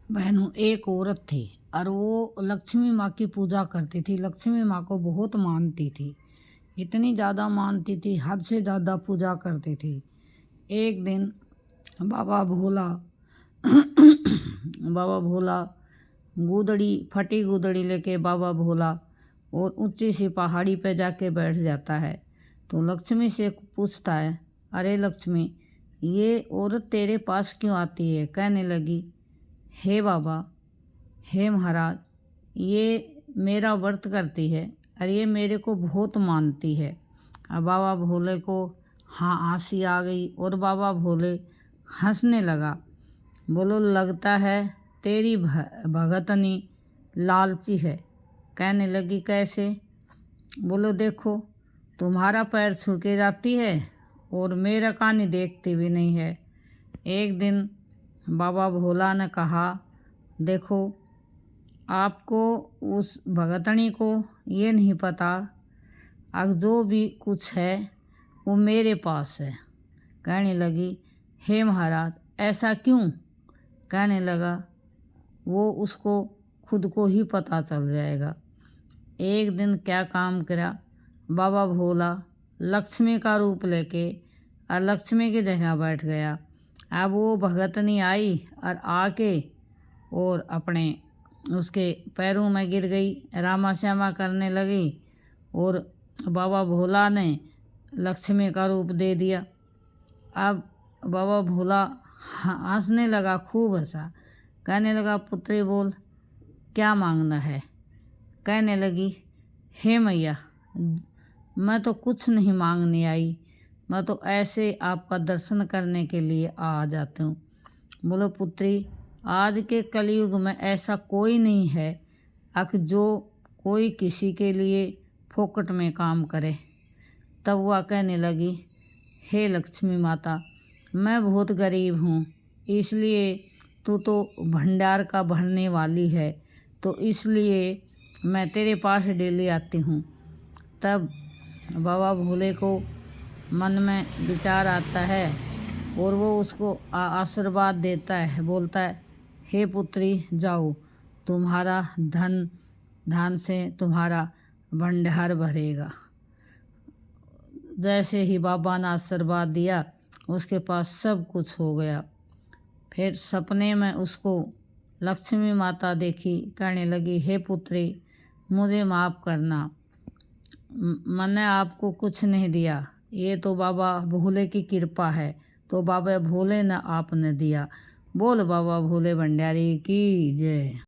बहनों, एक औरत थी और वो लक्ष्मी माँ की पूजा करती थी। लक्ष्मी माँ को बहुत मानती थी, इतनी ज़्यादा मानती थी, हद से ज़्यादा पूजा करती थी। एक दिन बाबा भोला बाबा भोला फटी गुदड़ी लेके बाबा भोला और ऊंची सी पहाड़ी पे जाके बैठ जाता है। तो लक्ष्मी से पूछता है, अरे लक्ष्मी, ये औरत तेरे पास क्यों आती है? कहने लगी, हे बाबा, हे महाराज, ये मेरा व्रत करती है और ये मेरे को बहुत मानती है। अब बाबा भोले को हंसी आ गई और बाबा भोले हंसने लगा। बोलो, लगता है तेरी भगतनी लालची है। कहने लगी, कैसे? बोलो, देखो, तुम्हारा पैर छू के जाती है और मेरा कानी देखती भी नहीं है। एक दिन बाबा भोला ने कहा, देखो, आपको उस भगतनी को ये नहीं पता, अब जो भी कुछ है वो मेरे पास है। कहने लगी, हे महाराज, ऐसा क्यों? कहने लगा, वो उसको खुद को ही पता चल जाएगा। एक दिन क्या काम करा, बाबा भोला लक्ष्मी का रूप लेके और लक्ष्मी की जगह बैठ गया। अब वो भगतनी आई और आके और अपने उसके पैरों में गिर गई, रामा श्यामा करने लगी और बाबा भोला ने लक्ष्मी का रूप दे दिया। अब बाबा भोला हंसने लगा, खूब हंसा। कहने लगा, पुत्री बोल, क्या मांगना है? कहने लगी, हे मैया, मैं तो कुछ नहीं मांगने आई, मैं तो ऐसे आपका दर्शन करने के लिए आ जाती हूँ। बोलो पुत्री, आज के कलयुग में ऐसा कोई नहीं है जो कोई किसी के लिए फोकट में काम करे। तब वह कहने लगी, हे लक्ष्मी माता, मैं बहुत गरीब हूँ, इसलिए तू तो भंडार का भरने वाली है, तो इसलिए मैं तेरे पास डेली आती हूँ। तब बाबा भोले को मन में विचार आता है और वो उसको आशीर्वाद देता है, बोलता है, हे पुत्री, जाओ, तुम्हारा धन से तुम्हारा भंडार भरेगा। जैसे ही बाबा ने आशीर्वाद दिया, उसके पास सब कुछ हो गया। फिर सपने में उसको लक्ष्मी माता देखी, कहने लगी, हे पुत्री, मुझे माफ़ करना, मैंने आपको कुछ नहीं दिया, ये तो बाबा भोले की कृपा है, तो बाबा भोले ने आपने दिया। बोल बाबा भोले भंडारी की जय।